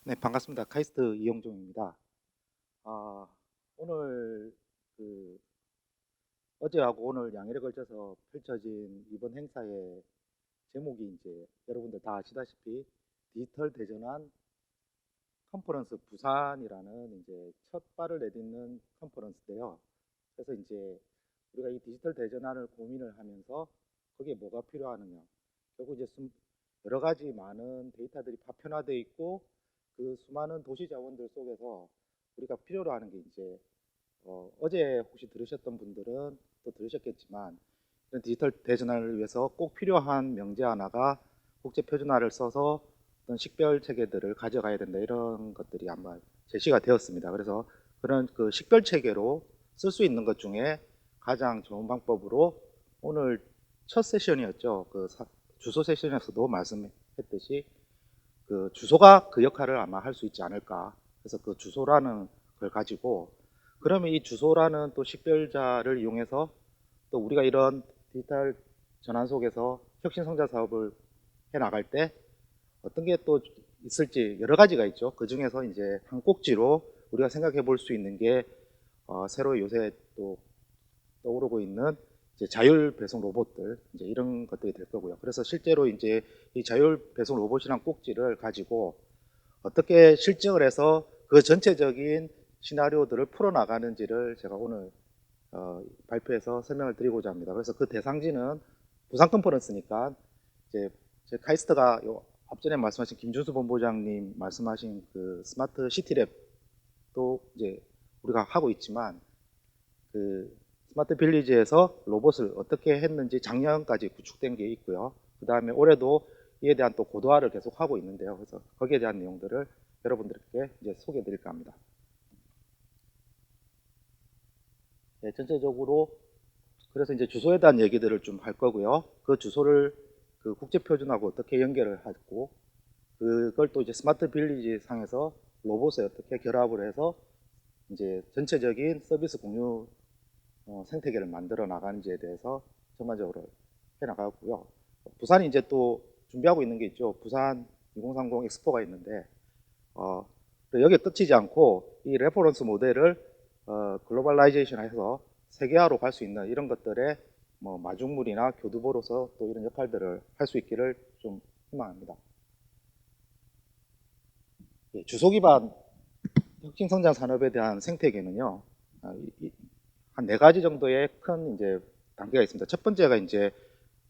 네, 반갑습니다. 카이스트 이영종입니다. 오늘 어제하고 오늘 양일에 걸쳐서 펼쳐진 이번 행사의 제목이 이제 여러분들 다 아시다시피 디지털 대전환 컨퍼런스 부산이라는 이제 첫 발을 내딛는 컨퍼런스인데요. 그래서 이제 우리가 이 디지털 대전환을 고민을 하면서 거기에 뭐가 필요하느냐. 결국 이제 여러 가지 많은 데이터들이 파편화되어 있고 그 수많은 도시 자원들 속에서 우리가 필요로 하는 게 이제 어제 혹시 들으셨던 분들은 또 들으셨겠지만 이런 디지털 대전환을 위해서 꼭 필요한 명제 하나가 국제 표준화를 써서 어떤 식별 체계들을 가져가야 된다 이런 것들이 아마 제시가 되었습니다. 그래서 그런 그 식별 체계로 쓸 수 있는 것 중에 가장 좋은 방법으로 오늘 첫 세션이었죠. 주소 세션에서도 말씀했듯이 그 주소가 그 역할을 아마 할 수 있지 않을까. 그래서 그 주소라는 걸 가지고 그러면 이 주소라는 또 식별자를 이용해서 또 우리가 이런 디지털 전환 속에서 혁신성장 사업을 해 나갈 때 어떤 게 또 있을지 여러 가지가 있죠. 그 중에서 이제 한 꼭지로 우리가 생각해 볼 수 있는 게 새로 요새 또 떠오르고 있는 이제 자율 배송 로봇들 이제 이런 것들이 될 거고요. 그래서 실제로 이제 이 자율 배송 로봇이란 꼭지를 가지고 어떻게 실증을 해서 그 전체적인 시나리오들을 풀어나가는지를 제가 오늘 발표해서 설명을 드리고자 합니다. 그래서 그 대상지는 부산 컨퍼런스니까 이제 제 카이스트가 앞전에 말씀하신 김준수 본부장님 말씀하신 그 스마트 시티랩도 이제 우리가 하고 있지만 그 스마트 빌리지에서 로봇을 어떻게 했는지 작년까지 구축된 게 있고요. 그 다음에 올해도 이에 대한 또 고도화를 계속 하고 있는데요. 그래서 거기에 대한 내용들을 여러분들께 이제 소개해 드릴까 합니다. 네, 전체적으로 그래서 이제 주소에 대한 얘기들을 좀 할 거고요. 그 주소를 그 국제 표준하고 어떻게 연결을 하고 그걸 또 이제 스마트 빌리지 상에서 로봇에 어떻게 결합을 해서 이제 전체적인 서비스 공유 생태계를 만들어 나가는지에 대해서 전반적으로 해 나가고요. 부산이 이제 또 준비하고 있는 게 있죠. 부산 2030 엑스포가 있는데 여기에 끝이지 않고 이 레퍼런스 모델을 글로벌라이제이션해서 세계화로 갈 수 있는 이런 것들의 뭐 마중물이나 교두보로서 또 이런 역할들을 할 수 있기를 좀 희망합니다. 예, 주소 기반 혁신성장 산업에 대한 생태계는요, 한 네 가지 정도의 큰 이제 단계가 있습니다. 첫 번째가 이제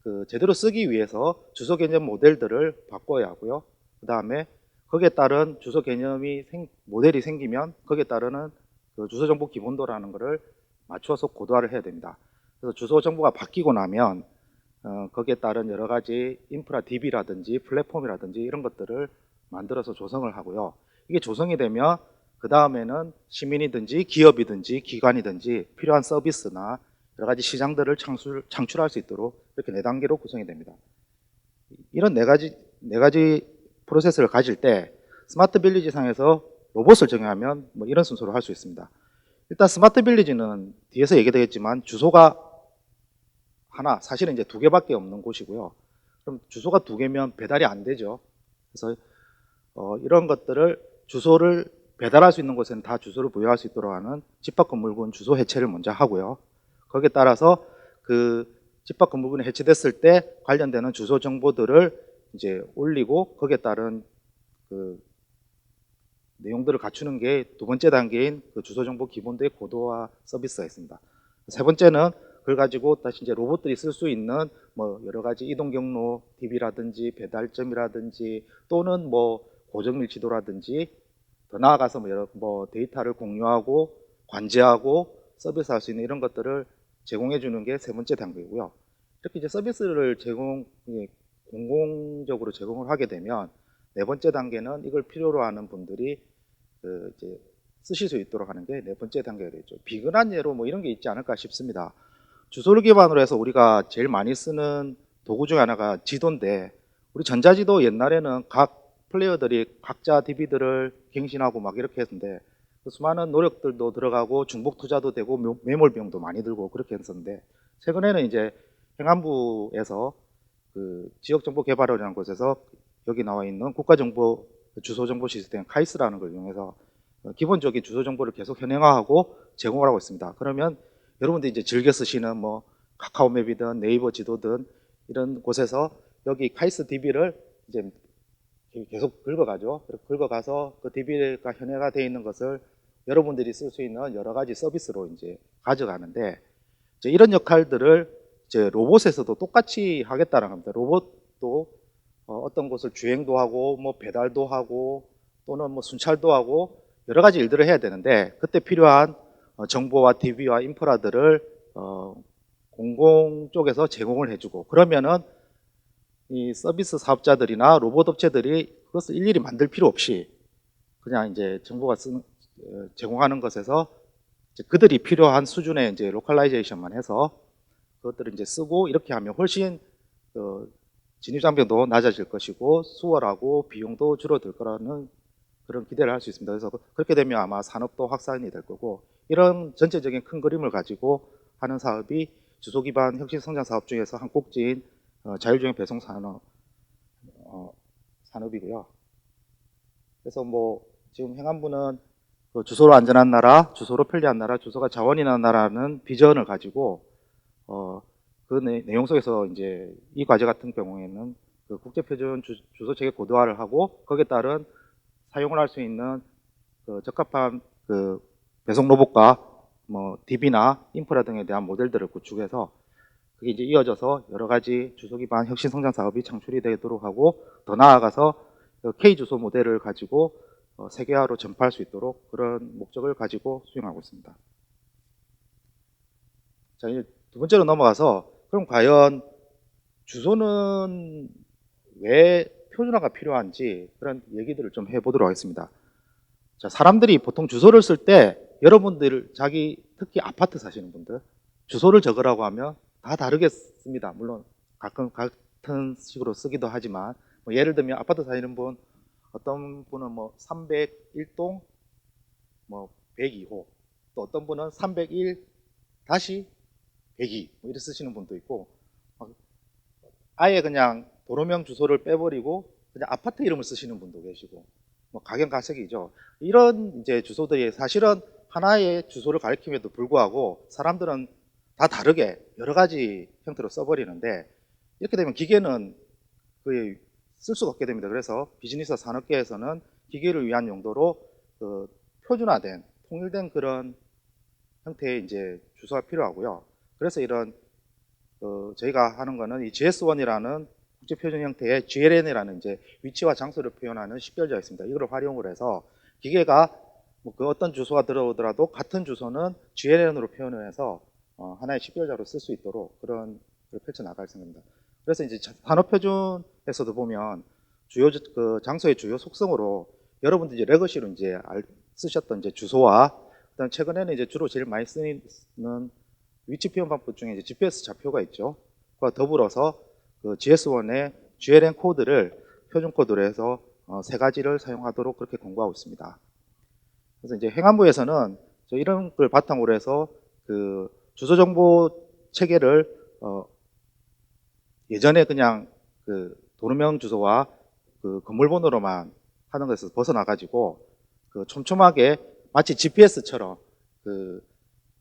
그 제대로 쓰기 위해서 주소 개념 모델들을 바꿔야 하고요. 그 다음에 거기에 따른 주소 개념이 모델이 생기면 거기에 따르는 그 주소 정보 기본도라는 것을 맞춰서 고도화를 해야 됩니다. 그래서 주소 정보가 바뀌고 나면 거기에 따른 여러 가지 인프라 DB라든지 플랫폼이라든지 이런 것들을 만들어서 조성을 하고요. 이게 조성이 되면 그 다음에는 시민이든지 기업이든지 기관이든지 필요한 서비스나 여러 가지 시장들을 창출할 수 있도록 이렇게 네 단계로 구성이 됩니다. 이런 네 가지 프로세스를 가질 때 스마트 빌리지 상에서 로봇을 정의하면 뭐 이런 순서로 할 수 있습니다. 일단 스마트 빌리지는 뒤에서 얘기되겠지만 주소가 하나, 사실은 이제 두 개밖에 없는 곳이고요. 그럼 주소가 두 개면 배달이 안 되죠. 그래서 이런 것들을 주소를 배달할 수 있는 곳에는 다 주소를 부여할 수 있도록 하는 집합건물군 주소 해체를 먼저 하고요. 거기에 따라서 그 집합건물군이 해체됐을 때 관련되는 주소 정보들을 이제 올리고 거기에 따른 그 내용들을 갖추는 게 두 번째 단계인 그 주소 정보 기본도의 고도화 서비스가 있습니다. 세 번째는 그걸 가지고 다시 이제 로봇들이 쓸 수 있는 뭐 여러 가지 이동 경로 DB라든지 배달점이라든지 또는 뭐 고정밀 지도라든지 더 나아가서 뭐 데이터를 공유하고 관제하고 서비스할 수 있는 이런 것들을 제공해 주는 게 세 번째 단계이고요. 이렇게 이제 서비스를 공공적으로 제공을 하게 되면 네 번째 단계는 이걸 필요로 하는 분들이 이제 쓰실 수 있도록 하는 게 네 번째 단계가 되죠. 비근한 예로 뭐 이런 게 있지 않을까 싶습니다. 주소를 기반으로 해서 우리가 제일 많이 쓰는 도구 중 하나가 지도인데 우리 전자지도 옛날에는 각 플레이어들이 각자 DB들을 갱신하고 막 이렇게 했는데 그 수많은 노력들도 들어가고 중복 투자도 되고 매몰 비용도 많이 들고 그렇게 했었는데 최근에는 이제 행안부에서 그 지역정보개발원이라는 곳에서 여기 나와 있는 국가정보 주소 정보 시스템 카이스라는 걸 이용해서 기본적인 주소 정보를 계속 현행화하고 제공을 하고 있습니다. 그러면 여러분들이 이제 즐겨 쓰시는 뭐 카카오맵이든 네이버 지도든 이런 곳에서 여기 카이스 DB를 이제 계속 긁어가죠. 긁어가서 그 DB가 현행화되어 있는 것을 여러분들이 쓸 수 있는 여러 가지 서비스로 이제 가져가는데, 이제 이런 역할들을 이제 로봇에서도 똑같이 하겠다는 겁니다. 로봇도 어떤 곳을 주행도 하고 뭐 배달도 하고 또는 뭐 순찰도 하고 여러 가지 일들을 해야 되는데, 그때 필요한 정보와 DB와 인프라들을 공공 쪽에서 제공을 해주고, 그러면은 이 서비스 사업자들이나 로봇 업체들이 그것을 일일이 만들 필요 없이 그냥 이제 정보가 제공하는 것에서 이제 그들이 필요한 수준의 이제 로컬라이제이션만 해서 그것들을 이제 쓰고, 이렇게 하면 훨씬 진입 장벽도 낮아질 것이고 수월하고 비용도 줄어들 거라는 그런 기대를 할 수 있습니다. 그래서 그렇게 되면 아마 산업도 확산이 될 거고, 이런 전체적인 큰 그림을 가지고 하는 사업이 주소 기반 혁신 성장 사업 중에서 한 꼭지인 자율주행 배송 산업이고요. 그래서 뭐 지금 행안부는 그 주소로 안전한 나라, 주소로 편리한 나라, 주소가 자원이 나는 나라는 비전을 가지고 그 내용 속에서 이제 이 과제 같은 경우에는 그 국제표준 주소 체계 고도화를 하고 거기에 따른 사용을 할 수 있는 그 적합한 그 배송 로봇과 뭐 DB나 인프라 등에 대한 모델들을 구축해서 그게 이제 이어져서 여러 가지 주소 기반 혁신 성장 사업이 창출이 되도록 하고, 더 나아가서 K 주소 모델을 가지고 세계화로 전파할 수 있도록 그런 목적을 가지고 수행하고 있습니다. 자, 이제 두 번째로 넘어가서 그럼 과연 주소는 왜 표준화가 필요한지 그런 얘기들을 좀 해보도록 하겠습니다. 자, 사람들이 보통 주소를 쓸 때 여러분들 특히 아파트 사시는 분들 주소를 적으라고 하면 다 다르게 씁니다. 물론 가끔 같은 식으로 쓰기도 하지만 뭐 예를 들면 아파트 사시는 분 어떤 분은 뭐 301동 뭐 102호, 또 어떤 분은 301-102 뭐 이렇게 쓰시는 분도 있고, 아예 그냥 도로명 주소를 빼버리고 그냥 아파트 이름을 쓰시는 분도 계시고, 뭐 각양각색이죠. 이런 이제 주소들이 사실은 하나의 주소를 가리킴에도 불구하고 사람들은 다 다르게 여러 가지 형태로 써버리는데, 이렇게 되면 기계는 거의 쓸 수가 없게 됩니다. 그래서 비즈니스 산업계에서는 기계를 위한 용도로 그 표준화된 통일된 그런 형태의 이제 주소가 필요하고요. 그래서 이런 저희가 하는 거는 이 GS1이라는 국제 표준 형태의 GLN이라는 이제 위치와 장소를 표현하는 식별자가 있습니다. 이걸 활용을 해서 기계가 뭐 그 어떤 주소가 들어오더라도 같은 주소는 GLN으로 표현을 해서 하나의 식별자로 쓸 수 있도록 그런 걸 펼쳐 나갈 생각입니다. 그래서 이제 산업표준에서도 보면 그 장소의 주요 속성으로 여러분들이 레거시로 이제 쓰셨던 이제 주소와, 그다음 최근에는 이제 주로 제일 많이 쓰는 위치 표현 방법 중에 이제 GPS 좌표가 있죠. 그와 더불어서 그 GS1의 GLN 코드를 표준 코드로 해서 세 가지를 사용하도록 그렇게 권고하고 있습니다. 그래서 이제 행안부에서는 이런 걸 바탕으로 해서 그 주소 정보 체계를 예전에 그냥 그 도로명 주소와 그 건물 번호로만 하는 것에서 벗어나가지고 그 촘촘하게 마치 GPS처럼 그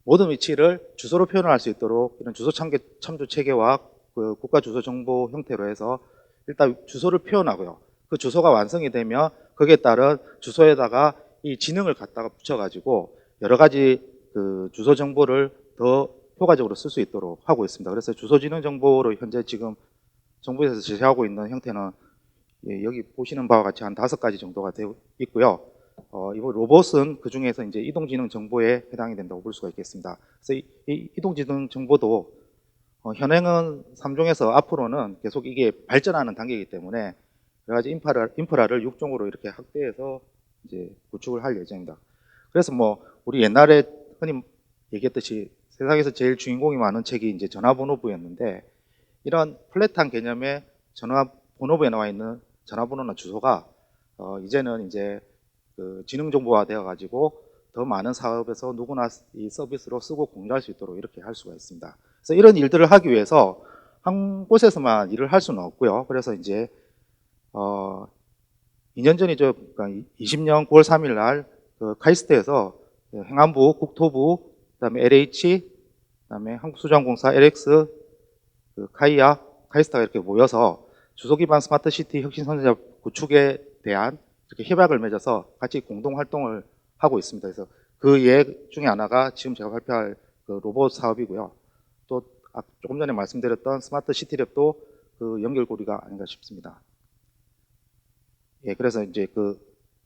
모든 위치를 주소로 표현할 수 있도록 이런 주소 참조 체계와 그 국가 주소 정보 형태로 해서 일단 주소를 표현하고요. 그 주소가 완성이 되면 거기에 따른 주소에다가 이 지능을 갖다가 붙여가지고 여러 가지 그 주소 정보를 더 효과적으로 쓸 수 있도록 하고 있습니다. 그래서 주소지능 정보로 현재 지금 정부에서 제시하고 있는 형태는 여기 보시는 바와 같이 한 5가지 정도가 되어 있고요. 이번 로봇은 그 중에서 이제 이동지능 정보에 해당이 된다고 볼 수가 있겠습니다. 그래서 이 이동지능 정보도 현행은 3종에서 앞으로는 계속 이게 발전하는 단계이기 때문에 여러 가지 인프라를 6종으로 이렇게 확대해서 이제 구축을 할 예정입니다. 그래서 뭐 우리 옛날에 흔히 얘기했듯이 세상에서 제일 주인공이 많은 책이 이제 전화번호부였는데, 이런 플랫한 개념의 전화번호부에 나와 있는 전화번호나 주소가 이제는 이제 그 지능 정보화 되어 가지고 더 많은 사업에서 누구나 이 서비스로 쓰고 공유할 수 있도록 이렇게 할 수가 있습니다. 그래서 이런 일들을 하기 위해서 한 곳에서만 일을 할 수는 없고요. 그래서 이제 2년 전이죠. 그러니까 20년 9월 3일 날 그 카이스트에서 행안부, 국토부, 그다음에 LH, 그다음에 한국수자원공사, LX, 그 카이아, 카이스트가 이렇게 모여서 주소 기반 스마트 시티 혁신 선진자 구축에 대한 이렇게 협약을 맺어서 같이 공동 활동을 하고 있습니다. 그래서 그 예획 중에 하나가 지금 제가 발표할 그 로봇 사업이고요. 또 조금 전에 말씀드렸던 스마트 시티랩도 그 연결고리가 아닌가 싶습니다. 예, 그래서 이제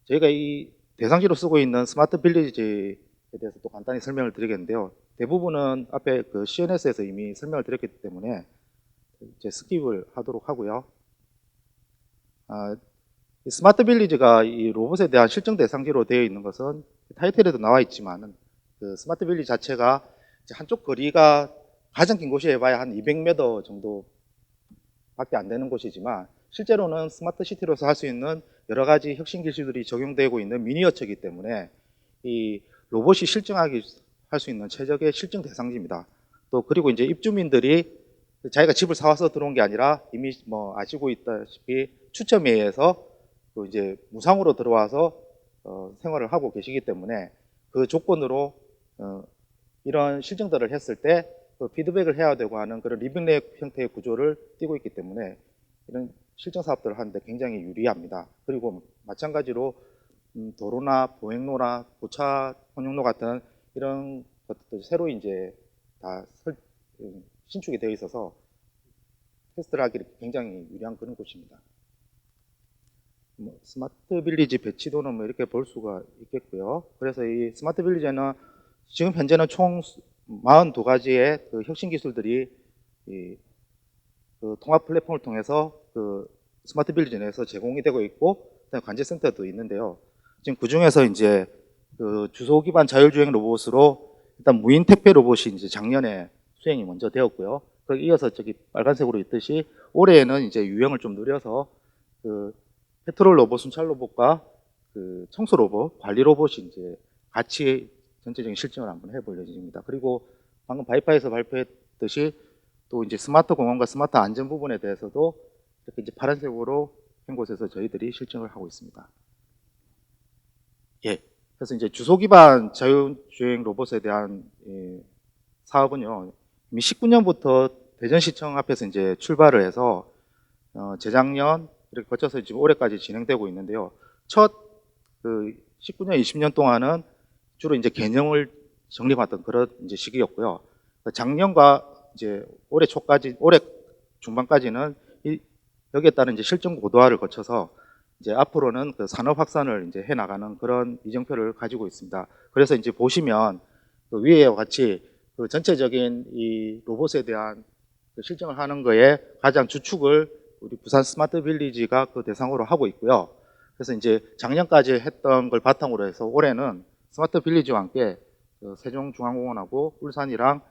저희가 이 대상지로 쓰고 있는 스마트 빌리지에 대해서 또 간단히 설명을 드리겠는데요. 대부분은 앞에 그 CNS에서 이미 설명을 드렸기 때문에 이제 스킵을 하도록 하고요. 이 스마트 빌리지가 이 로봇에 대한 실증 대상지로 되어 있는 것은 타이틀에도 나와 있지만은 그 스마트 빌리지 자체가 이제 한쪽 거리가 가장 긴 곳이 해봐야 한 200m 정도밖에 안 되는 곳이지만 실제로는 스마트 시티로서 할 수 있는 여러 가지 혁신 기술들이 적용되고 있는 미니어처이기 때문에 이 로봇이 실증하기 할 수 있는 최적의 실증 대상지입니다. 또 그리고 이제 입주민들이 자기가 집을 사와서 들어온 게 아니라 이미 뭐 아시고 있다시피 추첨에 의해서 또 이제 무상으로 들어와서 생활을 하고 계시기 때문에 그 조건으로 이런 실증들을 했을 때 피드백을 해야 되고 하는 그런 리빙랩 형태의 구조를 띠고 있기 때문에 이런 실증 사업들을 하는데 굉장히 유리합니다. 그리고 마찬가지로 도로나 보행로나 고차 혼용로 같은 이런 것들도 새로 이제 다 신축이 되어 있어서 테스트를 하기 굉장히 유리한 그런 곳입니다. 스마트 빌리지 배치도는 뭐 이렇게 볼 수가 있겠고요. 그래서 이 스마트 빌리지는 지금 현재는 총 42가지의 그 혁신 기술들이 그 통합 플랫폼을 통해서 그 스마트 빌리지 내에서 제공이 되고 있고, 그다음에 관제센터도 있는데요. 지금 그 중에서 이제 그 주소 기반 자율주행 로봇으로 일단 무인 택배 로봇이 이제 작년에 수행이 먼저 되었고요. 그 이어서 저기 빨간색으로 있듯이 올해에는 이제 유형을 좀 늘려서 그 페트롤 로봇, 순찰 로봇과 그 청소 로봇, 관리 로봇이 이제 같이 전체적인 실증을 한번 해볼 예정입니다. 그리고 방금 바이파에서 발표했듯이 또 이제 스마트 공항과 스마트 안전 부분에 대해서도 이렇게 이제 파란색으로 한 곳에서 저희들이 실증을 하고 있습니다. 예. 그래서 이제 주소 기반 자율주행 로봇에 대한 사업은요, 이미 19년부터 대전시청 앞에서 이제 출발을 해서 재작년 이렇게 거쳐서 지금 올해까지 진행되고 있는데요. 첫 그 19년, 20년 동안은 주로 이제 개념을 정립했던 그런 이제 시기였고요. 작년과 이제 올해 초까지, 올해 중반까지는 여기에 따른 이제 실증 고도화를 거쳐서 이제 앞으로는 그 산업 확산을 이제 해 나가는 그런 이정표를 가지고 있습니다. 그래서 이제 보시면 그 위에와 같이 그 전체적인 이 로봇에 대한 그 실증을 하는 거에 가장 주축을 우리 부산 스마트 빌리지가 그 대상으로 하고 있고요. 그래서 이제 작년까지 했던 걸 바탕으로 해서 올해는 스마트 빌리지와 함께 그 세종중앙공원하고 울산이랑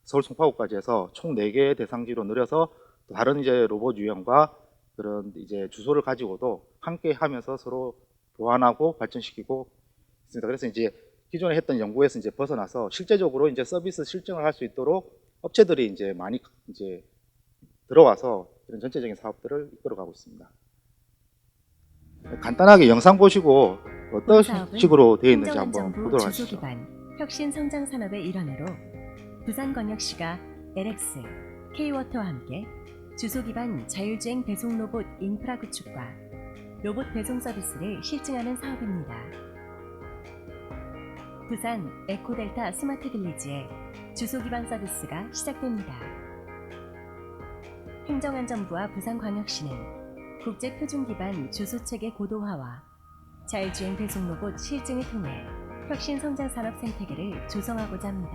서울 송파구까지 해서 총 4개의 대상지로 늘려서 다른 이제 로봇 유형과 그런 이제 주소를 가지고도 함께 하면서 서로 보완하고 발전시키고 있습니다. 그래서 이제 기존에 했던 연구에서 이제 벗어나서 실제적으로 이제 서비스 실증을 할 수 있도록 업체들이 이제 많이 이제 들어와서 이런 전체적인 사업들을 이끌어가고 있습니다. 간단하게 영상 보시고 어떤 식으로 되어 있는지 한번 보도록 하시죠. 주소 기반 혁신 성장 산업의 일환으로 부산광역시가 LX, K-워터와 함께 주소 기반 자율주행 배송 로봇 인프라 구축과 로봇 배송 서비스를 실증하는 사업입니다. 부산 에코델타 스마트 빌리지의 주소 기반 서비스가 시작됩니다. 행정안전부와 부산광역시는 국제 표준 기반 주소 체계 고도화와 자율주행 배송 로봇 실증을 통해 혁신 성장 산업 생태계를 조성하고자 합니다.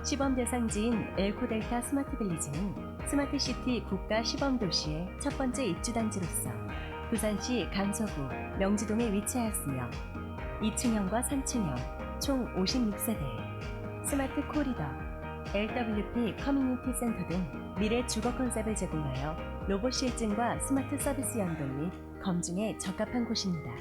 시범 대상지인 에코델타 스마트 빌리지는 스마트 시티 국가 시범 도시의 첫 번째 입주 단지로서 부산시 강서구 명지동에 위치하였으며 2층형과 3층형 총 56세대, 스마트 코리더, LWP 커뮤니티 센터 등 미래 주거 컨셉을 제공하여 로봇 실증과 스마트 서비스 연동 및 검증에 적합한 곳입니다.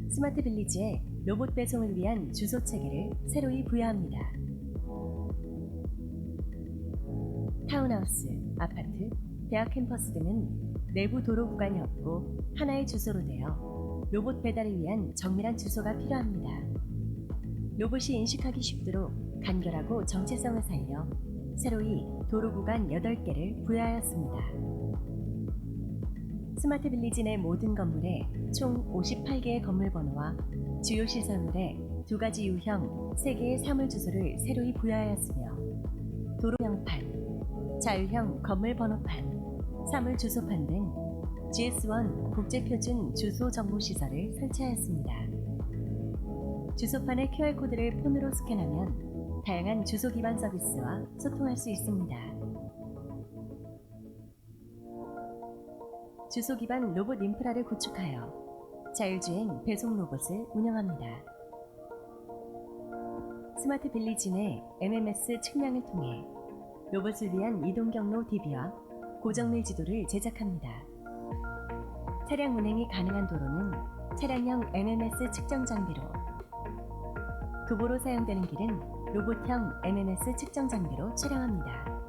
스마트 빌리지의 로봇 배송을 위한 주소 체계를 새로이 부여합니다. 타운하우스, 아파트, 대학 캠퍼스 등은 내부 도로 구간이 없고 하나의 주소로 되어 로봇 배달을 위한 정밀한 주소가 필요합니다. 로봇이 인식하기 쉽도록 간결하고 정체성을 살려 새로이 도로 구간 8개를 부여하였습니다. 스마트 빌리지 내 모든 건물에 총 58개의 건물 번호와 주요 시설물에 2가지 유형 3개의 사물 주소를 새로이 부여하였으며 도로명판, 자유형 건물 번호판, 사물 주소판 등 GS1 국제표준 주소 정보 시설을 설치하였습니다. 주소판의 QR코드를 폰으로 스캔하면 다양한 주소 기반 서비스와 소통할 수 있습니다. 주소 기반 로봇 인프라를 구축하여 자율주행 배송 로봇을 운영합니다. 스마트 빌리지 내 MMS 측량을 통해 로봇을 위한 이동 경로 DB와 고정밀 지도를 제작합니다. 차량 운행이 가능한 도로는 차량형 MMS 측정 장비로, 도보로 사용되는 길은 로봇형 MMS 측정 장비로 촬영합니다.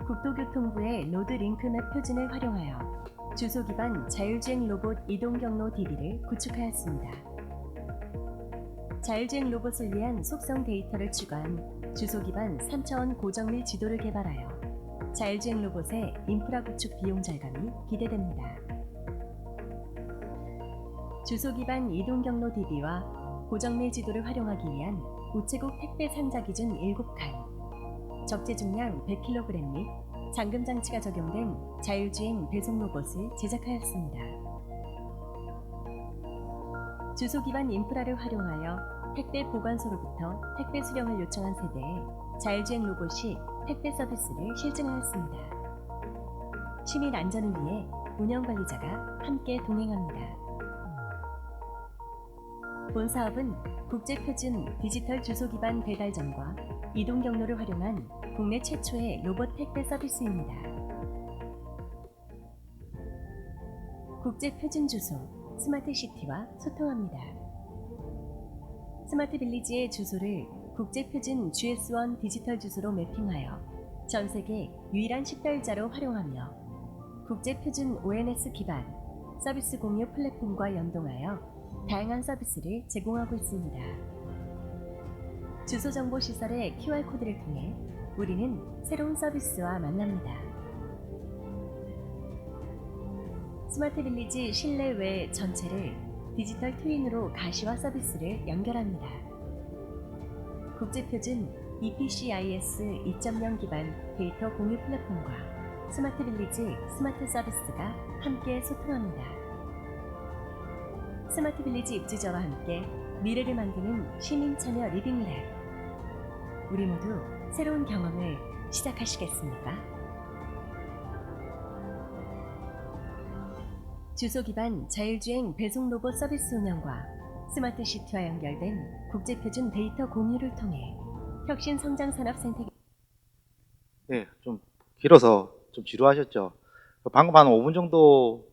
국토교통부의 로드 링크맵 표준을 활용하여 주소 기반 자율주행 로봇 이동 경로 DB를 구축하였습니다. 자율주행 로봇을 위한 속성 데이터를 추가한 주소 기반 3차원 고정밀 지도를 개발하여 자율주행 로봇의 인프라 구축 비용 절감이 기대됩니다. 주소 기반 이동 경로 DB와 고정밀 지도를 활용하기 위한 우체국 택배 상자 기준 7칸, 적재 중량 100kg 및 잠금 장치가 적용된 자율주행 배송 로봇을 제작하였습니다. 주소 기반 인프라를 활용하여 택배 보관소로부터 택배 수령을 요청한 세대의 자율주행 로봇이 택배 서비스를 실증하였습니다. 시민 안전을 위해 운영 관리자가 함께 동행합니다. 본 사업은 국제표준 디지털 주소 기반 배달점과 이동 경로를 활용한 국내 최초의 로봇 택배 서비스입니다. 국제표준 주소 스마트시티와 소통합니다. 스마트 빌리지의 주소를 국제표준 GS1 디지털 주소로 매핑하여 전세계 유일한 식별자로 활용하며 국제표준 ONS 기반 서비스 공유 플랫폼과 연동하여 다양한 서비스를 제공하고 있습니다. 주소 정보 시설의 QR코드를 통해 우리는 새로운 서비스와 만납니다. 스마트 빌리지 실내외 전체를 디지털 트윈으로 가시화 서비스를 연결합니다. 국제표준 EPCIS 2.0 기반 데이터 공유 플랫폼과 스마트 빌리지 스마트 서비스가 함께 소통합니다. 스마트 빌리지 입주자와 함께 미래를 만드는 시민 참여 리빙랩. 우리 모두 새로운 경험을 시작하시겠습니까? 주소 기반 자율주행 배송 로봇 서비스 운영과 스마트 시티와 연결된 국제표준 데이터 공유를 통해 혁신 성장 산업 생태계. 네, 좀 길어서 좀 지루하셨죠? 방금 한 5분 정도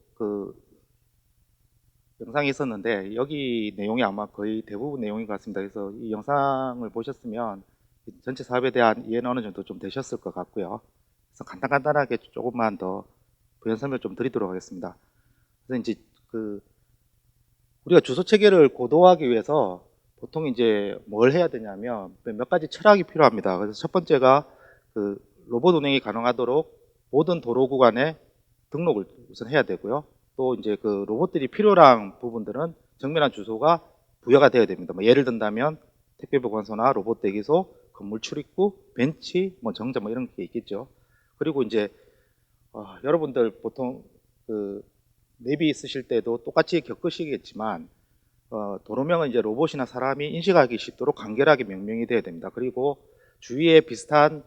영상이 있었는데 여기 내용이 아마 거의 대부분 내용인 것 같습니다. 그래서 이 영상을 보셨으면 전체 사업에 대한 이해는 어느 정도 좀 되셨을 것 같고요. 그래서 간단하게 조금만 더 부연 설명 좀 드리도록 하겠습니다. 그래서 이제 우리가 주소 체계를 고도화하기 위해서 보통 이제 뭘 해야 되냐면 몇 가지 철학이 필요합니다. 그래서 첫 번째가 로봇 운행이 가능하도록 모든 도로 구간에 등록을 우선 해야 되고요. 또 이제 로봇들이 필요한 부분들은 정밀한 주소가 부여가 되어야 됩니다. 뭐 예를 든다면 택배 보관소나 로봇 대기소, 건물 출입구, 벤치, 뭐 정자 뭐 이런 게 있겠죠. 그리고 이제 여러분들 보통 내비 쓰실 때도 똑같이 겪으시겠지만 도로명은 이제 로봇이나 사람이 인식하기 쉽도록 간결하게 명명이 되어야 됩니다. 그리고 주위에 비슷한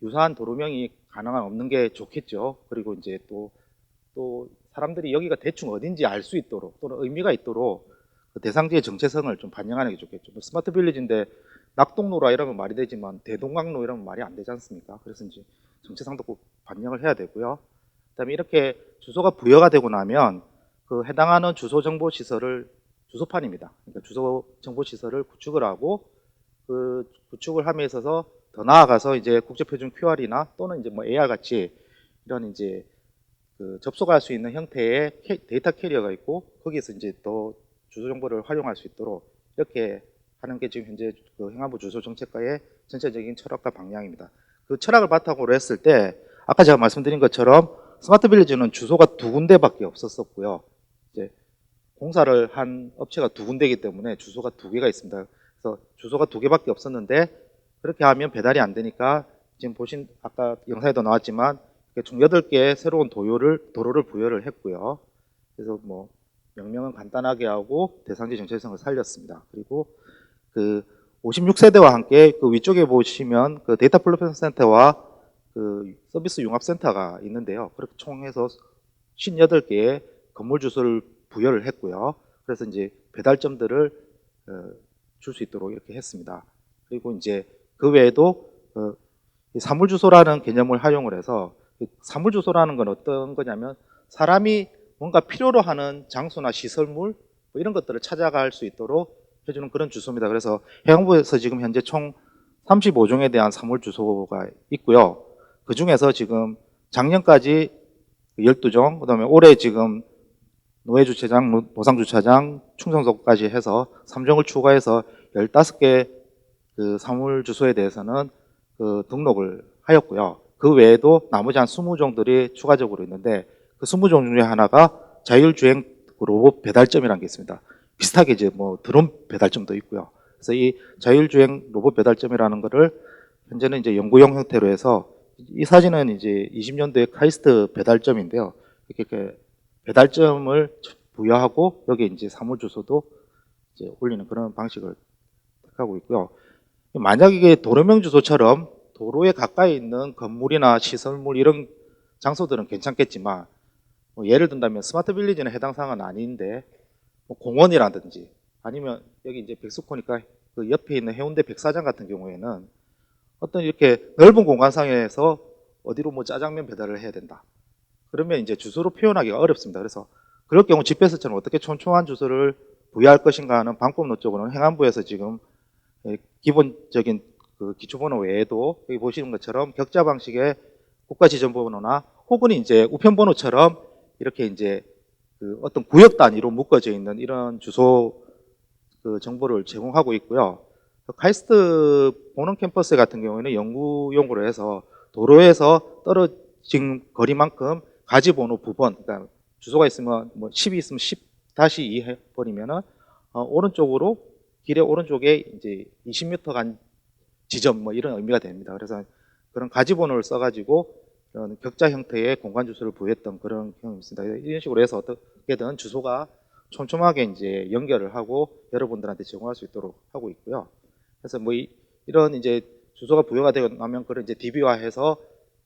유사한 도로명이 가능한 없는 게 좋겠죠. 그리고 이제 또 사람들이 여기가 대충 어딘지 알 수 있도록 또는 의미가 있도록 대상지의 정체성을 좀 반영하는 게 좋겠죠. 스마트 빌리지인데 낙동로라 이러면 말이 되지만 대동강로 이러면 말이 안 되지 않습니까? 그래서 이제 정체성도 꼭 반영을 해야 되고요. 그다음에 이렇게 주소가 부여가 되고 나면 해당하는 주소 정보 시설을 주소판입니다. 그러니까 주소 정보 시설을 구축을 하고 그 구축을 함에 있어서 더 나아가서 이제 국제표준 QR이나 또는 이제 뭐 AR 같이 이런 이제 그 접속할 수 있는 형태의 데이터 캐리어가 있고 거기에서 이제 또 주소 정보를 활용할 수 있도록 이렇게 하는 게 지금 현재 그 행안부 주소 정책과의 전체적인 철학과 방향입니다. 그 철학을 바탕으로 했을 때 아까 제가 말씀드린 것처럼 스마트 빌리지는 주소가 2군데밖에 없었고요. 이제 공사를 한 업체가 2군데이기 때문에 주소가 2개가 있습니다. 그래서 주소가 2개밖에 없었는데 그렇게 하면 배달이 안 되니까 지금 보신 아까 영상에도 나왔지만 총 8개의 새로운 도로를 부여를 했고요. 그래서 뭐 명명은 간단하게 하고 대상지 정체성을 살렸습니다. 그리고 그 56세대와 함께 그 위쪽에 보시면 그 데이터 플랫폼 센터와 그 서비스 융합 센터가 있는데요. 그렇게 총 해서 58개의 건물 주소를 부여를 했고요. 그래서 이제 배달점들을 줄 수 있도록 이렇게 했습니다. 그리고 이제 그 외에도 사물 주소라는 개념을 활용을 해서 사물 주소라는 건 어떤 거냐면 사람이 뭔가 필요로 하는 장소나 시설물 뭐 이런 것들을 찾아갈 수 있도록 해주는 그런 주소입니다. 그래서 해양부에서 지금 현재 총 35종에 대한 사물 주소가 있고요. 그 중에서 지금 작년까지 12종, 그 다음에 올해 지금 노예주차장, 노상주차장, 충성소까지 해서 3종을 추가해서 15개 그 사물 주소에 대해서는 그 등록을 하였고요. 그 외에도 나머지 한 20종들이 추가적으로 있는데 그 20종 중에 하나가 자율주행 로봇 배달점이라는 게 있습니다. 비슷하게 이제 뭐 드론 배달점도 있고요. 그래서 이 자율주행 로봇 배달점이라는 거를 현재는 이제 연구용 형태로 해서 이 사진은 이제 20년도에 카이스트 배달점인데요. 이렇게 배달점을 부여하고 여기 이제 사물 주소도 이제 올리는 그런 방식을 택하고 있고요. 만약 이게 도로명 주소처럼 도로에 가까이 있는 건물이나 시설물 이런 장소들은 괜찮겠지만 뭐 예를 든다면 스마트 빌리지는 해당 사항은 아닌데 뭐 공원이라든지 아니면 여기 이제 백스코니까 그 옆에 있는 해운대 백사장 같은 경우에는 어떤 이렇게 넓은 공간상에서 어디로 뭐 짜장면 배달을 해야 된다. 그러면 이제 주소로 표현하기가 어렵습니다. 그래서 그럴 경우 GPS처럼 어떻게 촘촘한 주소를 부여할 것인가 하는 방법론 쪽으로는 행안부에서 지금 기본적인 그 기초번호 외에도 여기 보시는 것처럼 격자 방식의 국가지정번호나 혹은 이제 우편번호처럼 이렇게 이제 그 어떤 구역 단위로 묶어져 있는 이런 주소 그 정보를 제공하고 있고요. 카이스트 본원 캠퍼스 같은 경우에는 연구용으로 해서 도로에서 떨어진 거리만큼 가지번호 부번, 그러니까 주소가 있으면 뭐 10이 있으면 10-2 해버리면은 오른쪽으로 길의 오른쪽에 이제 20m 간 지점 뭐 이런 의미가 됩니다. 그래서 그런 가지번호를 써가지고 그런 격자 형태의 공간 주소를 부여했던 그런 경험이 있습니다. 이런 식으로 해서 어떻게든 주소가 촘촘하게 이제 연결을 하고 여러분들한테 제공할 수 있도록 하고 있고요. 그래서 뭐 이런 이제 주소가 부여가 되고 나면 그걸 이제 DB화해서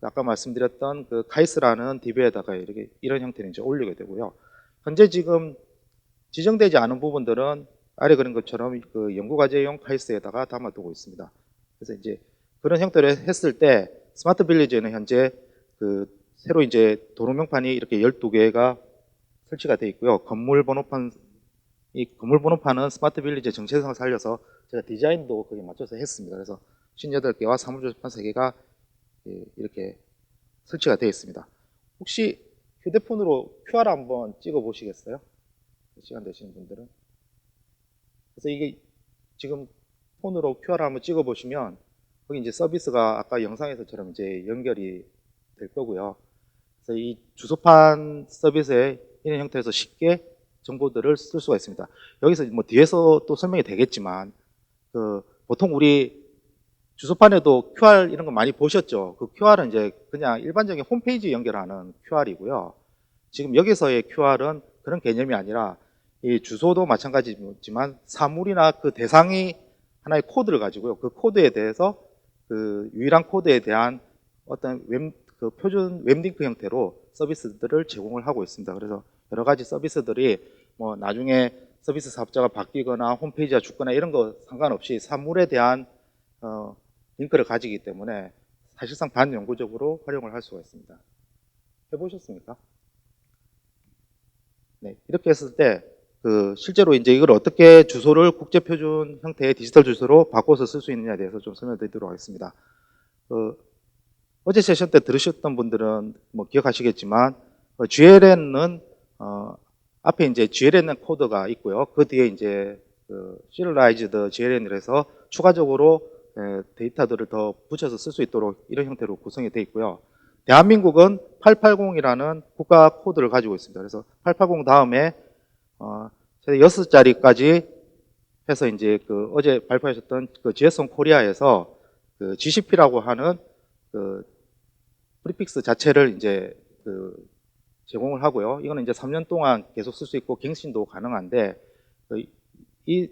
아까 말씀드렸던 그 카이스라는 DB에다가 이렇게 이런 형태로 이제 올리게 되고요. 현재 지금 지정되지 않은 부분들은 아래 그린 것처럼 그 연구과제용 카이스에다가 담아두고 있습니다. 그래서 이제 그런 형태로 했을 때 스마트 빌리지는 현재 그 새로 이제 도로명판이 이렇게 12개가 설치가 되어 있고요. 건물 번호판은 스마트 빌리지 정체성을 살려서 제가 디자인도 거기에 맞춰서 했습니다. 그래서 58개와 사물주소판 3개가 이렇게 설치가 되어 있습니다. 혹시 휴대폰으로 QR 한번 찍어 보시겠어요? 시간 되시는 분들은. 그래서 이게 지금 폰으로 QR 한번 찍어 보시면 거기 이제 서비스가 아까 영상에서처럼 이제 연결이 될 거고요. 그래서 이 주소판 서비스에 이런 형태에서 쉽게 정보들을 쓸 수가 있습니다. 여기서 뭐 뒤에서 또 설명이 되겠지만 그 보통 우리 주소판에도 QR 이런 거 많이 보셨죠? 그 QR은 이제 그냥 일반적인 홈페이지 연결하는 QR이고요. 지금 여기서의 QR은 그런 개념이 아니라 이 주소도 마찬가지지만 사물이나 그 대상이 하나의 코드를 가지고요. 그 코드에 대해서 그 유일한 코드에 대한 어떤 그 표준 웹링크 형태로 서비스들을 제공을 하고 있습니다. 그래서 여러 가지 서비스들이 뭐 나중에 서비스 사업자가 바뀌거나 홈페이지가 죽거나 이런 거 상관없이 사물에 대한 링크를 가지기 때문에 사실상 반영구적으로 활용을 할 수가 있습니다. 해보셨습니까? 네, 이렇게 했을 때 실제로 이제 이걸 어떻게 주소를 국제 표준 형태의 디지털 주소로 바꿔서 쓸 수 있느냐에 대해서 좀 설명드리도록 하겠습니다. 어제 세션 때 들으셨던 분들은 뭐 기억하시겠지만 GLN은 앞에 이제 GLN 코드가 있고요. 그 뒤에 이제 serialized GLN을 해서 추가적으로 데이터들을 더 붙여서 쓸 수 있도록 이런 형태로 구성이 되어 있고요. 대한민국은 880이라는 국가 코드를 가지고 있습니다. 그래서 880 다음에 최대 6자리까지 해서 이제 어제 발표하셨던 GS온 코리아에서 GCP라고 하는 프리픽스 자체를 이제 제공을 하고요. 이거는 이제 3년 동안 계속 쓸 수 있고 갱신도 가능한데 이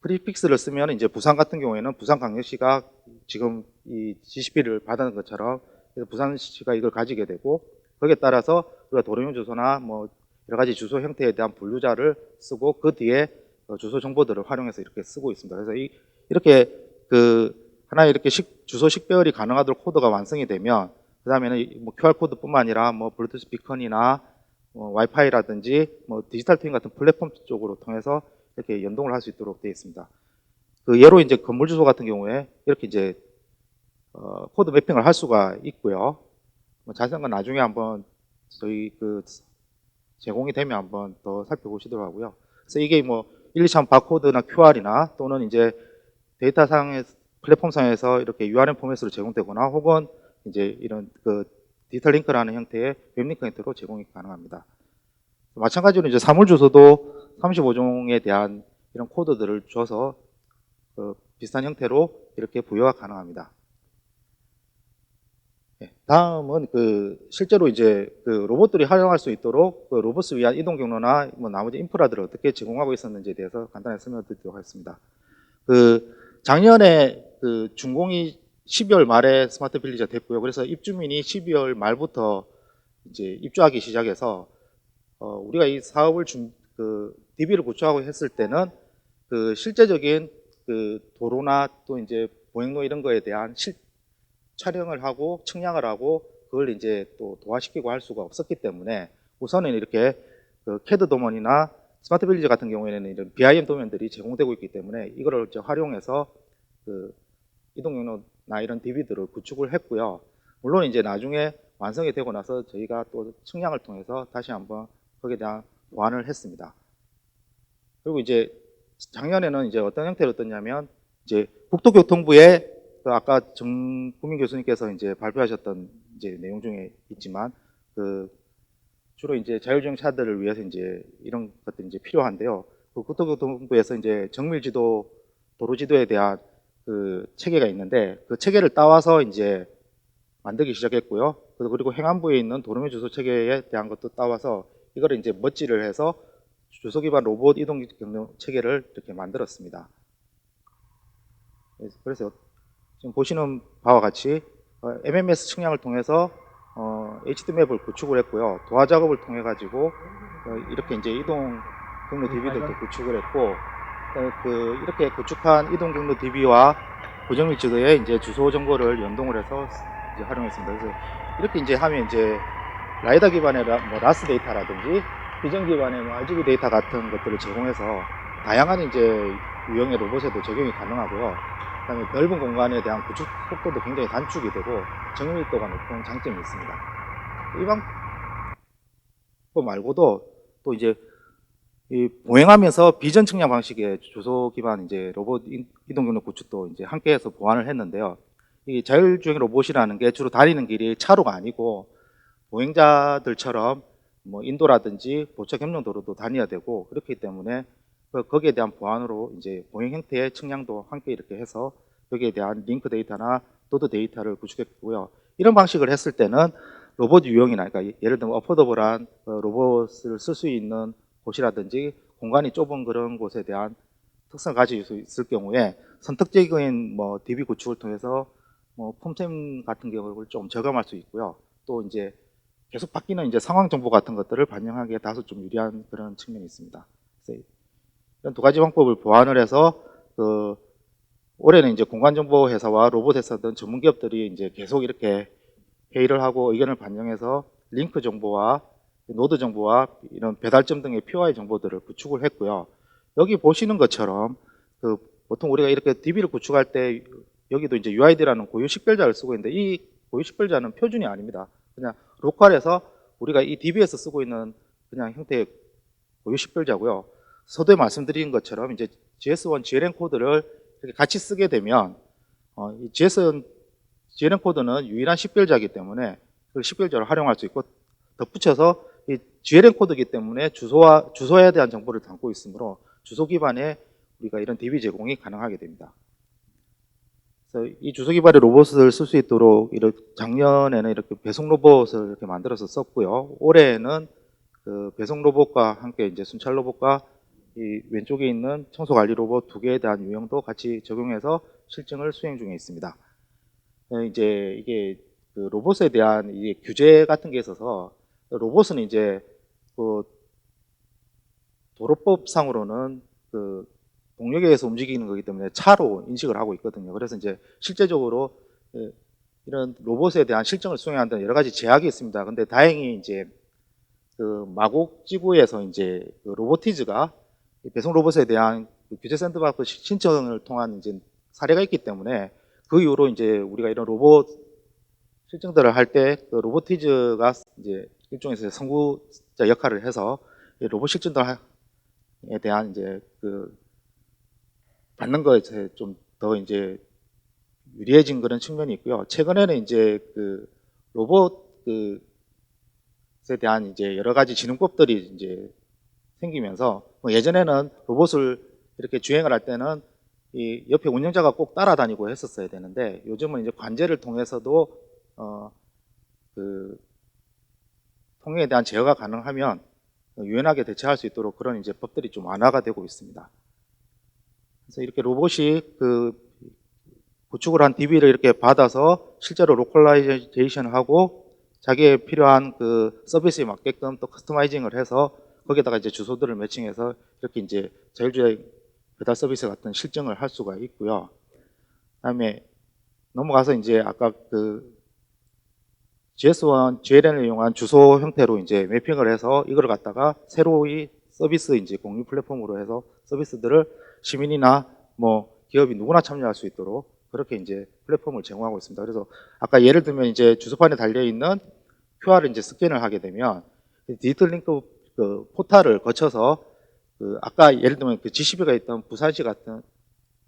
프리픽스를 쓰면 이제 부산 같은 경우에는 부산광역시가 지금 이 GCP를 받은 것처럼 부산시가 이걸 가지게 되고 거기에 따라서 우리가 도로명 주소나 뭐 여러 가지 주소 형태에 대한 분류자를 쓰고 그 뒤에 주소 정보들을 활용해서 이렇게 쓰고 있습니다. 그래서 이렇게 하나의 이렇게 주소 식별이 가능하도록 코드가 완성이 되면 그 다음에는 뭐 QR 코드뿐만 아니라 뭐 블루투스 비컨이나 뭐 와이파이라든지 뭐 디지털 트윈 같은 플랫폼 쪽으로 통해서 이렇게 연동을 할 수 있도록 되어 있습니다. 예로 이제 건물 주소 같은 경우에 이렇게 이제 코드 매핑을 할 수가 있고요. 뭐 자세한 건 나중에 한번 저희 제공이 되면 한번 더 살펴보시도록 하고요. 그래서 이게 뭐 1, 2차 바코드나 QR이나 또는 이제 데이터 상의 플랫폼 상에서 이렇게 URM 포맷으로 제공되거나 혹은 이제 이런 디지털 링크라는 형태의 웹링크 형태로 제공이 가능합니다. 마찬가지로 이제 사물 주소도 35종에 대한 이런 코드들을 줘서 비슷한 형태로 이렇게 부여가 가능합니다. 다음은 실제로 이제 로봇들이 활용할 수 있도록 로봇을 위한 이동 경로나 뭐 나머지 인프라들을 어떻게 제공하고 있었는지에 대해서 간단히 설명드리도록 하겠습니다. 작년에 준공이 12월 말에 스마트 빌리지가 됐고요. 그래서 입주민이 12월 말부터 이제 입주하기 시작해서 우리가 이 사업을 DB를 구축하고 했을 때는 실제적인 도로나 또 이제 보행로 이런 거에 대한 촬영을 하고 측량을 하고 그걸 이제 또 도화시키고 할 수가 없었기 때문에 우선은 이렇게 CAD 도면이나 스마트 빌리지 같은 경우에는 이런 BIM 도면들이 제공되고 있기 때문에 이거를 이제 활용해서 이동 경로나 이런 DB들을 구축을 했고요. 물론 이제 나중에 완성이 되고 나서 저희가 또 측량을 통해서 다시 한번 거기에 대한 보완을 했습니다. 그리고 이제 작년에는 이제 어떤 형태로 떴냐면 이제 국토교통부의 아까 정구민 교수님께서 이제 발표하셨던 이제 내용 중에 있지만 주로 이제 자율주행차들을 위해서 이제 이런 것들이 이제 필요한데요. 국토교통부에서 이제 정밀지도 도로지도에 대한 체계가 있는데 그 체계를 따와서 이제 만들기 시작했고요. 그리고 행안부에 있는 도로명 주소 체계에 대한 것도 따와서 이거를 이제 멋지를 해서 주소 기반 로봇 이동 경로 체계를 이렇게 만들었습니다. 그래서 지금 보시는 바와 같이 MMS 측량을 통해서 HD 맵을 구축을 했고요. 도화 작업을 통해 가지고 이렇게 이제 이동 경로 DB들도 구축을 했고 이렇게 구축한 이동 경로 DB와 고정밀 지도에 이제 주소 정보를 연동을 해서 이제 활용했습니다. 그래서 이렇게 이제 하면 이제 라이다 기반의 뭐 라스 데이터라든지 비전 기반의 뭐 RGB 데이터 같은 것들을 제공해서 다양한 이제 유형의 로봇에도 적용이 가능하고요. 그다음에 넓은 공간에 대한 구축 속도도 굉장히 단축이 되고 정밀도가 높은 장점이 있습니다. 이 방법 말고도 또 이제 보행하면서 비전 측량 방식의 주소 기반 이제 로봇 이동 경로 구축도 이제 함께해서 보완을 했는데요. 이 자율주행 로봇이라는 게 주로 다니는 길이 차로가 아니고 보행자들처럼 뭐 인도라든지 보차 겸용 도로도 다녀야 되고 그렇기 때문에 거기에 대한 보완으로 이제 보행 형태의 측량도 함께 이렇게 해서 여기에 대한 링크 데이터나 노드 데이터를 구축했고요. 이런 방식을 했을 때는 로봇 유형이나 그러니까 예를 들면 어포더블한 로봇을 쓸 수 있는 곳이라든지 공간이 좁은 그런 곳에 대한 특성을 가질 수 있을 경우에 선택적인 뭐 DB 구축을 통해서 뭐 폼템 같은 경우를 좀 저감할 수 있고요. 또 이제 계속 바뀌는 이제 상황 정보 같은 것들을 반영하기에 다소 좀 유리한 그런 측면이 있습니다. 그래서 이런 두 가지 방법을 보완을 해서 올해는 이제 공간정보 회사와 로봇 회사 등 전문 기업들이 이제 계속 이렇게 회의를 하고 의견을 반영해서 링크 정보와 노드 정보와 이런 배달점 등의 POI 정보들을 구축을 했고요. 여기 보시는 것처럼 그 보통 우리가 이렇게 DB를 구축할 때 여기도 이제 UID라는 고유 식별자를 쓰고 있는데 이 고유 식별자는 표준이 아닙니다. 그냥 로컬에서 우리가 이 DB에서 쓰고 있는 그냥 형태의 고유 식별자고요. 서두에 말씀드린 것처럼 이제 GS1 GLN 코드를 이렇게 같이 쓰게 되면 이 GLN 코드는 유일한 식별자이기 때문에 그 식별자를 활용할 수 있고 덧붙여서 이 GLN 코드이기 때문에 주소에 대한 정보를 담고 있으므로 주소 기반의 우리가 이런 DB 제공이 가능하게 됩니다. 그래서 이 주소 기반의 로봇을 쓸 수 있도록 작년에는 이렇게 배송 로봇을 이렇게 만들어서 썼고요. 올해는 그 배송 로봇과 함께 이제 순찰 로봇과 이 왼쪽에 있는 청소 관리 로봇 두 개에 대한 유형도 같이 적용해서 실증을 수행 중에 있습니다. 이제 이게 그 로봇에 대한 이 규제 같은 게 있어서 로봇은 이제 그 도로법상으로는 그 동력에서 움직이는 거기 때문에 차로 인식을 하고 있거든요. 그래서 이제 실제적으로 이런 로봇에 대한 실증을 수행하는 데 여러 가지 제약이 있습니다. 근데 다행히 이제 그 마곡 지구에서 이제 그 로보티즈가 배송 로봇에 대한 그 규제 샌드박스 신청을 통한 이제 사례가 있기 때문에 그 이후로 이제 우리가 이런 로봇 실증들을 할 때 그 로보티즈가 이제 일종의 선구자 역할을 해서 로봇 실증들에 대한 이제 그 받는 거에 좀 더 이제 유리해진 그런 측면이 있고요. 최근에는 이제 그 로봇에 대한 이제 여러 가지 지능법들이 이제 생기면서 예전에는 로봇을 이렇게 주행을 할 때는 이 옆에 운영자가 꼭 따라다니고 했었어야 되는데 요즘은 이제 관제를 통해서도 그 통행에 대한 제어가 가능하면 유연하게 대처할 수 있도록 그런 이제 법들이 좀 완화가 되고 있습니다. 그래서 이렇게 로봇이 그 구축을 한 DB를 이렇게 받아서 실제로 로컬라이제이션을 하고 자기에 필요한 그 서비스에 맞게끔 또 커스터마이징을 해서 거기다가 이제 주소들을 매칭해서 이렇게 이제 자율주행 배달 서비스 같은 실증을 할 수가 있고요. 그다음에 넘어가서 이제 아까 그 GS1 GLN을 이용한 주소 형태로 이제 매핑을 해서 이걸 갖다가 새로이 서비스 이제 공유 플랫폼으로 해서 서비스들을 시민이나 뭐 기업이 누구나 참여할 수 있도록 그렇게 이제 플랫폼을 제공하고 있습니다. 그래서 아까 예를 들면 이제 주소판에 달려 있는 QR을 이제 스캔을 하게 되면 디지털 링크 그 포탈을 거쳐서 그 아까 예를 들면 그 GCB가 있던 부산시 같은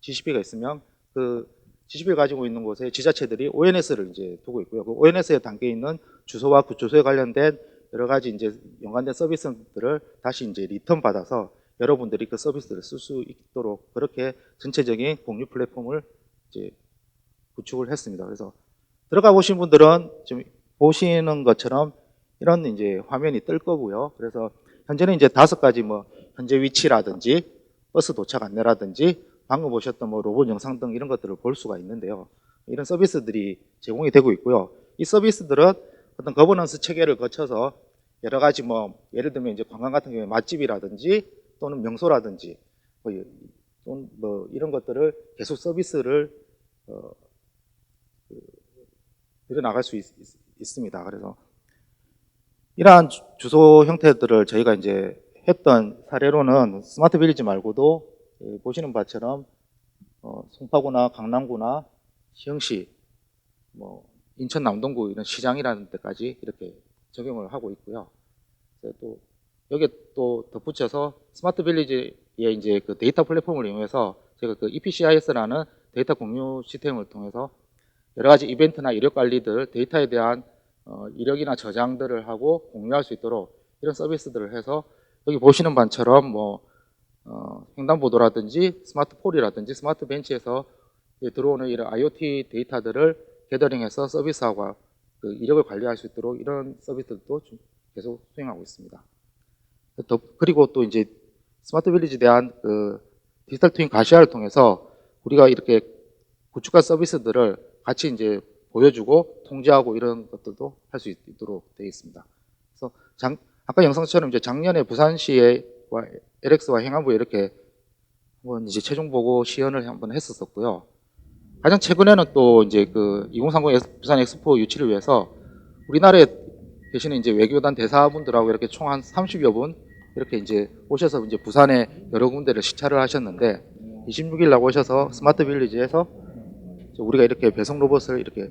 GCB가 있으면 그 GCB를 가지고 있는 곳에 지자체들이 ONS를 이제 두고 있고요. 그 ONS에 담겨 있는 주소와 그 주소에 관련된 여러 가지 이제 연관된 서비스들을 다시 이제 리턴 받아서 여러분들이 그 서비스를 쓸 수 있도록 그렇게 전체적인 공유 플랫폼을 이제 구축을 했습니다. 그래서 들어가 보신 분들은 지금 보시는 것처럼 이런 이제 화면이 뜰 거고요. 그래서 현재는 이제 5가지 뭐 현재 위치라든지 버스 도착 안내라든지 방금 보셨던 뭐 로봇 영상 등 이런 것들을 볼 수가 있는데요. 이런 서비스들이 제공이 되고 있고요. 이 서비스들은 어떤 거버넌스 체계를 거쳐서 여러 가지 뭐 예를 들면 이제 관광 같은 경우에 맛집이라든지 또는 명소라든지 뭐 이런 것들을 계속 서비스를 들여나갈 수 있습니다. 그래서 이러한 주소 형태들을 저희가 이제 했던 사례로는 스마트 빌리지 말고도 보시는 바처럼 송파구나 강남구나 시흥시 뭐 인천 남동구 이런 시장이라는 데까지 이렇게 적용을 하고 있고요. 또 여기에 또 덧붙여서 스마트 빌리지의 이제 그 데이터 플랫폼을 이용해서 제가 그 EPCIS라는 데이터 공유 시스템을 통해서 여러 가지 이벤트나 이력 관리들 데이터에 대한 이력이나 저장들을 하고 공유할 수 있도록 이런 서비스들을 해서 여기 보시는 바처럼 뭐 횡단보도라든지 스마트 폴이라든지 스마트 벤치에서 들어오는 이런 IoT 데이터들을 게더링해서 서비스하고 그 이력을 관리할 수 있도록 이런 서비스들도 계속 수행하고 있습니다. 그리고 또 이제 스마트 빌리지에 대한 그 디지털 트윈 가시화를 통해서 우리가 이렇게 구축한 서비스들을 같이 이제 보여주고 통제하고 이런 것들도 할 수 있도록 되어 있습니다. 그래서 아까 영상처럼 이제 작년에 부산시와 LX와 행안부에 이렇게 한번 이제 최종 보고 시연을 한번 했었고요. 가장 최근에는 또 이제 그 2030 부산 엑스포 유치를 위해서 우리나라에 계시는 이제 외교단 대사분들하고 이렇게 총 한 30여 분 이렇게 이제 오셔서 이제 부산에 여러 군데를 시찰을 하셨는데 26일 날 오셔서 스마트 빌리지에서 우리가 이렇게 배송 로봇을 이렇게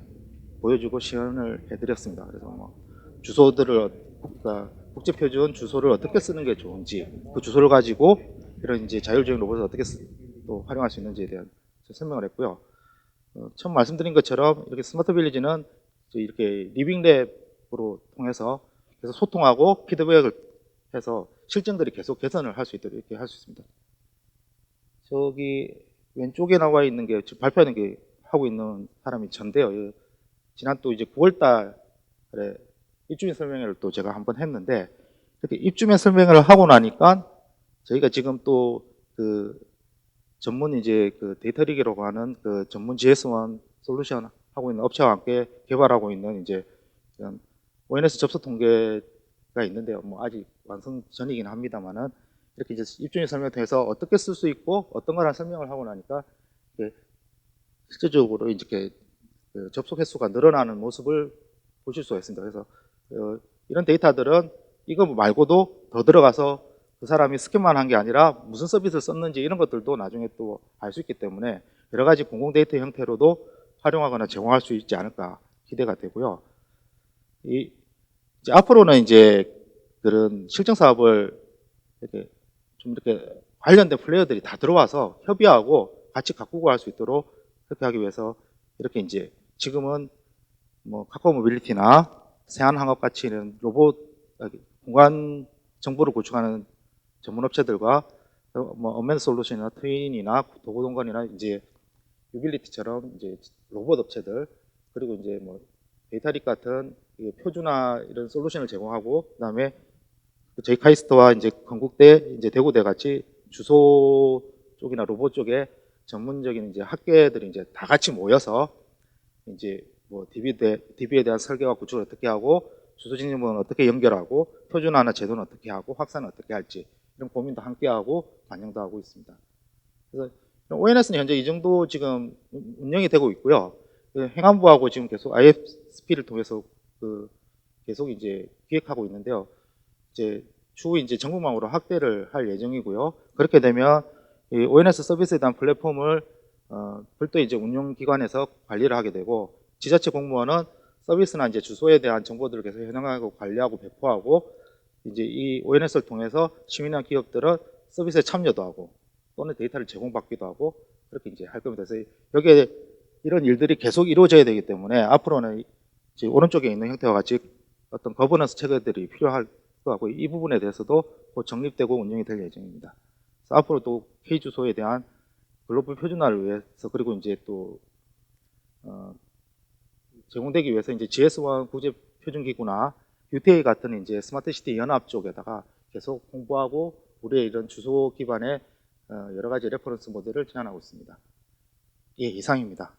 보여주고 시연을 해드렸습니다. 그래서 뭐 주소들을 그러니까 국제표준 주소를 어떻게 쓰는 게 좋은지 그 주소를 가지고 이런 이제 자율주행 로봇을 어떻게 또 활용할 수 있는지에 대한 설명을 했고요. 처음 말씀드린 것처럼 이렇게 스마트 빌리지는 이렇게 리빙랩으로 통해서 계속 소통하고 피드백을 해서 실정들이 계속 개선을 할 수 있도록 이렇게 할 수 있습니다. 저기 왼쪽에 나와 있는 게 지금 발표하는 게 하고 있는 사람이 전데요. 지난 또 이제 9월 달에 입주민 설명회를 또 제가 한번 했는데 이렇게 입주민 설명회를 하고 나니까 저희가 지금 또 그 전문 이제 그 데이터리기라고 하는 그 전문 GS1 솔루션 하고 있는 업체와 함께 개발하고 있는 이제 ONS 접수 통계가 있는데요. 뭐 아직 완성 전이긴 합니다만은 이렇게 이제 입주민 설명을 통해서 어떻게 쓸 수 있고 어떤 거란 설명을 하고 나니까 실질적으로 이렇게 접속 횟수가 늘어나는 모습을 보실 수가 있습니다. 그래서 이런 데이터들은 이거 말고도 더 들어가서 그 사람이 스캔만 한 게 아니라 무슨 서비스를 썼는지 이런 것들도 나중에 또 알 수 있기 때문에 여러 가지 공공 데이터 형태로도 활용하거나 제공할 수 있지 않을까 기대가 되고요. 이제 앞으로는 이제 그런 실증 사업을 이렇게 좀 이렇게 관련된 플레이어들이 다 들어와서 협의하고 같이 가꾸고 할 수 있도록 그렇게 하기 위해서 이렇게 이제 지금은 뭐 카카오 모빌리티나 세안항업 같이 이런 로봇 공간 정보를 구축하는 전문 업체들과 뭐 언맨 솔루션이나 트윈이나 도구동건이나 이제 유빌리티처럼 이제 로봇 업체들 그리고 이제 뭐 데이터릭 같은 표준화 이런 솔루션을 제공하고 그다음에 저희 카이스트와 이제 건국대 이제 대구대 같이 주소 쪽이나 로봇 쪽에 전문적인 이제 학계들이 이제 다 같이 모여서 이제 뭐 DB에 대한 설계와 구축을 어떻게 하고 주소 진입은 어떻게 연결하고 표준화나 제도는 어떻게 하고 확산은 어떻게 할지 이런 고민도 함께 하고 반영도 하고 있습니다. 그래서 ONS는 현재 이 정도 지금 운영이 되고 있고요. 행안부하고 지금 계속 IFSP를 통해서 계속 이제 기획하고 있는데요. 이제 추후 이제 전국망으로 확대를 할 예정이고요. 그렇게 되면 이 ONS 서비스에 대한 플랫폼을 별도의 이제 운영기관에서 관리를 하게 되고 지자체 공무원은 서비스나 이제 주소에 대한 정보들을 계속 현황하고 관리하고 배포하고 이제 이 ONS를 통해서 시민이나 기업들은 서비스에 참여도 하고 또는 데이터를 제공받기도 하고 그렇게 이제 할 겁니다. 그래서 여기에 이런 일들이 계속 이루어져야 되기 때문에 앞으로는 이제 오른쪽에 있는 형태와 같이 어떤 거버넌스 체계들이 필요할 것 같고 이 부분에 대해서도 곧 정립되고 운영이 될 예정입니다. 그래서 앞으로도 K 주소에 대한 글로벌 표준화를 위해서 그리고 이제 또 제공되기 위해서 이제 GS1 국제 표준 기구나 UTA 같은 이제 스마트 시티 연합 쪽에다가 계속 홍보하고 우리의 이런 주소 기반의 여러 가지 레퍼런스 모델을 제안하고 있습니다. 예, 이상입니다.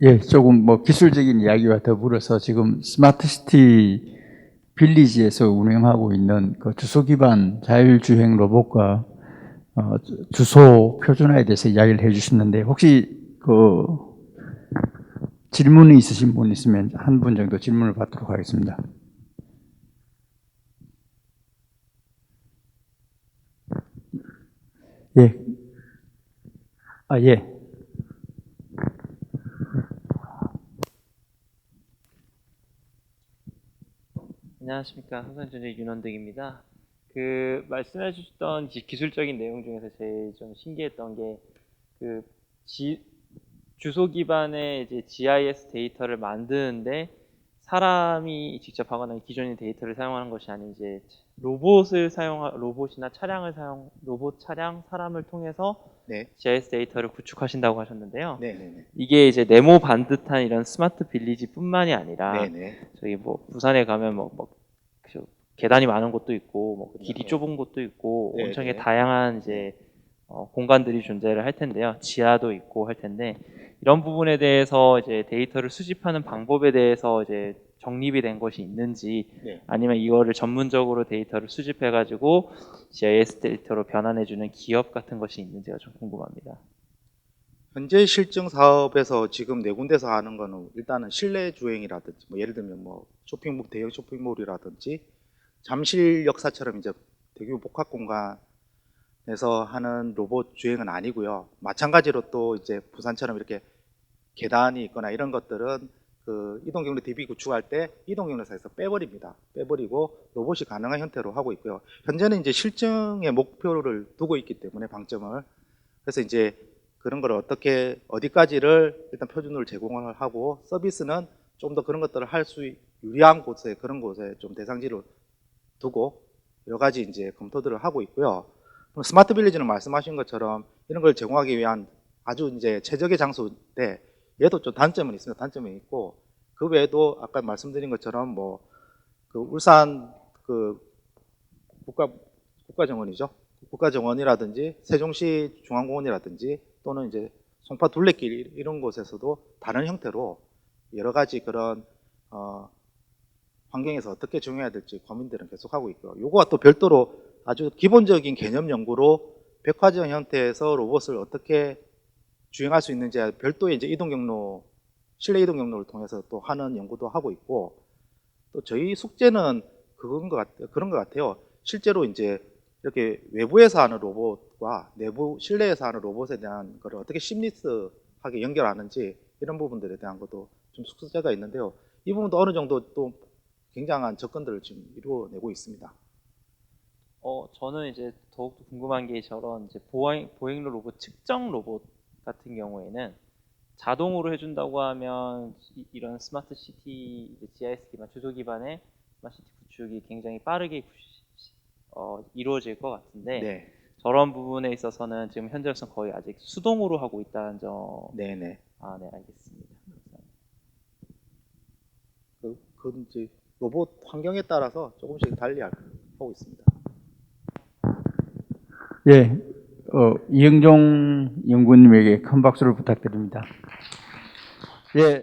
예, 조금 뭐 기술적인 이야기와 더불어서 지금 스마트시티 빌리지에서 운영하고 있는 그 주소 기반 자율주행 로봇과 주소 표준화에 대해서 이야기를 해주셨는데 혹시 그 질문이 있으신 분 있으면 한 분 정도 질문을 받도록 하겠습니다. 예. 예. 안녕하십니까. 삼성전자 윤원득입니다. 말씀해 주셨던 기술적인 내용 중에서 제일 좀 신기했던 게 주소 기반의 이제 GIS 데이터를 만드는데 사람이 직접 하거나 기존의 데이터를 사용하는 것이 아닌 이제 로봇이나 로봇 차량, 사람을 통해서 네. GIS 데이터를 구축하신다고 하셨는데요. 네네네. 이게 이제 네모 반듯한 이런 스마트 빌리지뿐만이 아니라 네네. 저희 뭐 부산에 가면 계단이 많은 곳도 있고 뭐 길이 좁은 곳도 있고 네네. 온천에 다양한 이제 공간들이 존재를 할 텐데요. 지하도 있고 할 텐데 이런 부분에 대해서 이제 데이터를 수집하는 방법에 대해서 이제 정립이 된 것이 있는지 네. 아니면 이거를 전문적으로 데이터를 수집해가지고 GIS 데이터로 변환해주는 기업 같은 것이 있는지가 좀 궁금합니다. 현재 실증 사업에서 지금 네 군데서 하는 거는 일단은 실내 주행이라든지 뭐 예를 들면 뭐 쇼핑몰 대형 쇼핑몰이라든지 잠실역사처럼 이제 대규모 복합 공간에서 하는 로봇 주행은 아니고요. 마찬가지로 또 이제 부산처럼 이렇게 계단이 있거나 이런 것들은 그 이동 경로 DB 구축할 때 이동 경로사에서 빼버립니다. 빼버리고 로봇이 가능한 형태로 하고 있고요. 현재는 이제 실증의 목표를 두고 있기 때문에 방점을 그래서 이제 그런 걸 어떻게 어디까지를 일단 표준으로 제공을 하고 서비스는 좀 더 그런 것들을 할 수 유리한 곳에 그런 곳에 좀 대상지를 두고 여러 가지 이제 검토들을 하고 있고요. 스마트 빌리지는 말씀하신 것처럼 이런 걸 제공하기 위한 아주 이제 최적의 장소인데 얘도 좀 단점은 있습니다. 단점이 있고 그 외에도 아까 말씀드린 것처럼 뭐 그 울산 그 국가정원이죠. 국가정원이라든지 세종시 중앙공원이라든지 또는 이제 송파 둘레길 이런 곳에서도 다른 형태로 여러 가지 그런 환경에서 어떻게 적용해야 될지 고민들은 계속하고 있고요. 요거와 또 별도로 아주 기본적인 개념 연구로 백화점 형태에서 로봇을 어떻게 주행할 수 있는지 별도의 이제 이동 경로, 실내 이동 경로를 통해서 또 하는 연구도 하고 있고 또 저희 숙제는 그런 것 같아요. 실제로 이제 이렇게 외부에서 하는 로봇과 내부 실내에서 하는 로봇에 대한 걸 어떻게 심리스하게 연결하는지 이런 부분들에 대한 것도 좀 숙제가 있는데요. 이 부분도 어느 정도 또 굉장한 접근들을 지금 이루어내고 있습니다. 저는 이제 더욱더 궁금한 게 저런 이제 보행로 로봇 측정 로봇 같은 경우에는 자동으로 해준다고 하면 이런 스마트 시티 GIS 기반 주소 기반의 스마트 시티 구축이 굉장히 빠르게 이루어질 것 같은데 네, 저런 부분에 있어서는 지금 현재로서 거의 아직 수동으로 하고 있다는 점. 네, 네. 아, 네, 알겠습니다. 그 이제 로봇 환경에 따라서 조금씩 달리하고 있습니다. 예, 이영종 연구님에게 큰 박수를 부탁드립니다. 예.